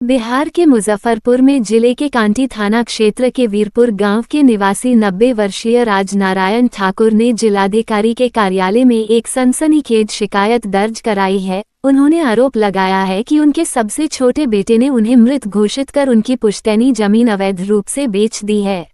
बिहार के मुजफ्फरपुर में जिले के कांटी थाना क्षेत्र के वीरपुर गांव के निवासी 90 वर्षीय राजनारायण ठाकुर ने जिलाधिकारी के कार्यालय में एक सनसनीखेज शिकायत दर्ज कराई है। उन्होंने आरोप लगाया है कि उनके सबसे छोटे बेटे ने उन्हें मृत घोषित कर उनकी पुश्तैनी जमीन अवैध रूप से बेच दी है।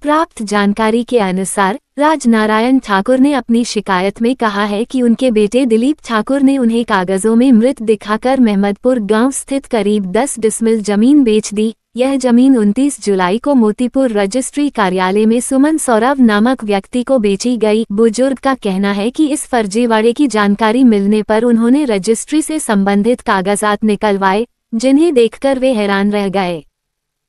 प्राप्त जानकारी के अनुसार राजनारायण ठाकुर ने अपनी शिकायत में कहा है कि उनके बेटे दिलीप ठाकुर ने उन्हें कागजों में मृत दिखाकर महमदपुर गांव स्थित करीब 10 डिसमिल जमीन बेच दी। यह जमीन 29 जुलाई को मोतीपुर रजिस्ट्री कार्यालय में सुमन सौरभ नामक व्यक्ति को बेची गई। बुजुर्ग का कहना है कि इस फर्जीवाड़े की जानकारी मिलने पर उन्होंने रजिस्ट्री से संबंधित कागजात निकलवाए, जिन्हें देखकर वे हैरान रह गए।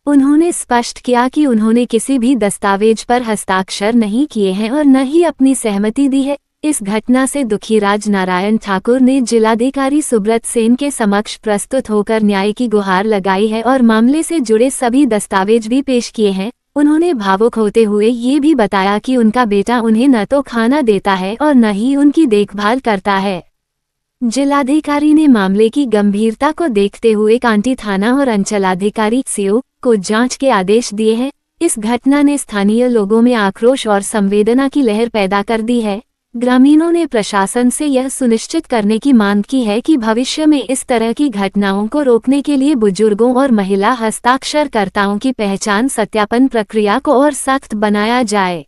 उन्होंने स्पष्ट किया कि उन्होंने किसी भी दस्तावेज पर हस्ताक्षर नहीं किए हैं और न ही अपनी सहमति दी है। इस घटना से दुखी राजनारायण ठाकुर ने जिलाधिकारी सुब्रत सेन के समक्ष प्रस्तुत होकर न्याय की गुहार लगाई है और मामले से जुड़े सभी दस्तावेज भी पेश किए हैं। उन्होंने भावुक होते हुए ये भी बताया कि उनका बेटा उन्हें न तो खाना देता है और न ही उनकी देखभाल करता है। जिलाधिकारी ने मामले की गंभीरता को देखते हुए कांटी थाना और अंचलाधिकारी सीओ को जांच के आदेश दिए हैं। इस घटना ने स्थानीय लोगों में आक्रोश और संवेदना की लहर पैदा कर दी है। ग्रामीणों ने प्रशासन से यह सुनिश्चित करने की मांग की है कि भविष्य में इस तरह की घटनाओं को रोकने के लिए बुजुर्गों और महिला हस्ताक्षरकर्ताओं की पहचान सत्यापन प्रक्रिया को और सख्त बनाया जाए।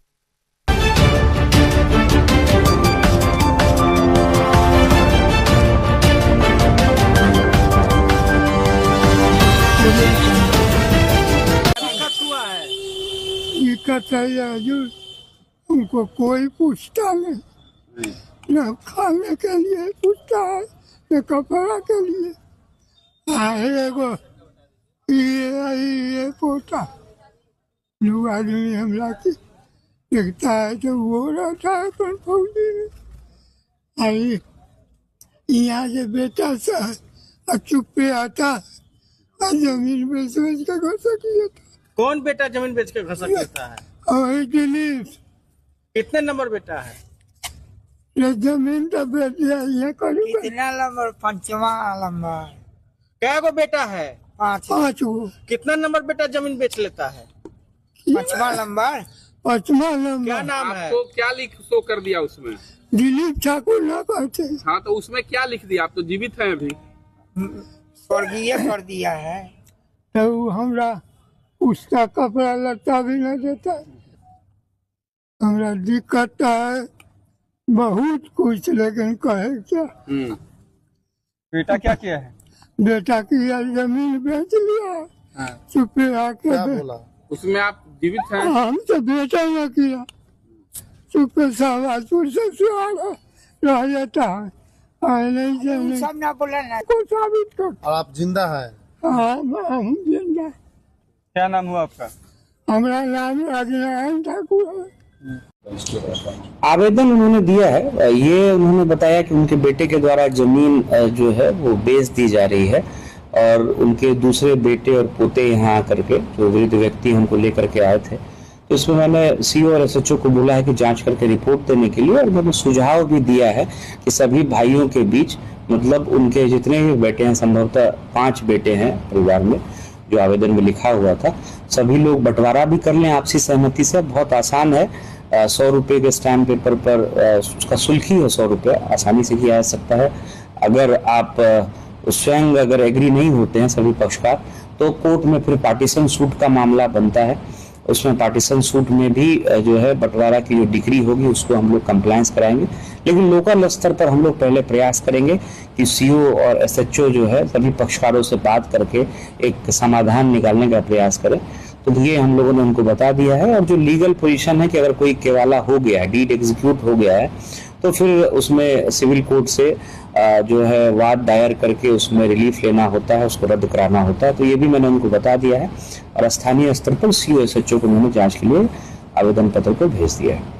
दिक्कत है जो उनको कोई पूछता नहीं, न खाने के लिए पूछता है न कपड़ा के लिए। एगो ये पोता लोग आदमी हमला की देखता है तो वो रहता है अपन फौजी में। आई यहाँ से बेटा सा चुप पे आता है जमीन बेच के घर से किया था। कौन बेटा जमीन बेच के घसक लेता है? और दिलीप। कितने नंबर बेटा है? जमीन तो बेच दिया ये कितना नंबर? 5वां नंबर। क्या गो बेटा है? 5 गो। कितना नंबर बेटा जमीन बेच लेता है? 5वां नंबर। 5वां नंबर। क्या नाम है? आपको क्या लिख शो कर दिया उसमें? दिलीप ठाकुर ना कहते। हाँ, तो उसमें क्या लिख दिया? आप तो जीवित हैं अभी। स्वर्गीय कर दिया है। तो हमरा उसका कपड़ा लत्ता भी न देता। हमरा दिक्कत है बहुत कुछ, लेकिन कहे क्या। बेटा क्या किया है? बेटा की जमीन बेच लिया। चुपे आके बोला। उसमें आप जीवित हैं? हम तो बेटा न किया, चुपे शाहबाजपुर से रह जाता है। नहीं सब ना बोला ना को साबित कर। और आप जिंदा है? हाँ, हम जिंदा। क्या नाम हुआ आपका? हमारा नाम राजनारायण ठाकुर है। आवेदन उन्होंने दिया है। ये उन्होंने बताया कि उनके बेटे के द्वारा जमीन जो है वो बेच दी जा रही है और उनके दूसरे बेटे और पोते यहाँ आकर के जो वृद्ध व्यक्ति हमको लेकर के आए थे, तो इसमें मैंने सीओ और एसएचओ को बोला है कि जांच करके रिपोर्ट देने के लिए, और मैंने सुझाव भी दिया है कि सभी भाइयों के बीच, मतलब उनके जितने भी बेटे हैं, संभवतः 5 बेटे हैं परिवार में जो आवेदन में लिखा हुआ था, सभी लोग बंटवारा भी कर लें आपसी सहमति से। बहुत आसान है, 100 रुपये के स्टैम्प पेपर पर उसका शुल्क ही है 100 रुपये, आसानी से किया जा सकता है। अगर आप स्वयं अगर एग्री नहीं होते हैं सभी पक्षकार, तो कोर्ट में फिर पार्टीशन सूट का मामला बनता है। उसमें पार्टीशन सूट में भी जो है बंटवारा की जो डिग्री होगी उसको हम लोग कंप्लायंस कराएंगे। लेकिन लोकल स्तर पर हम लोग पहले प्रयास करेंगे कि सीओ और एसएचओ जो है सभी पक्षकारों से बात करके एक समाधान निकालने का प्रयास करें। तो ये हम लोगों ने उनको बता दिया है। और जो लीगल पोजीशन है कि अगर कोई केवाला हो गया है, डीड एग्जीक्यूट हो गया है, तो फिर उसमें सिविल कोर्ट से जो है वाद दायर करके उसमें रिलीफ लेना होता है, उसको रद्द कराना होता है। तो ये भी मैंने उनको बता दिया है और स्थानीय स्तर पर सीओ एसएचओ को उन्होंने जांच के लिए आवेदन पत्र को भेज दिया है।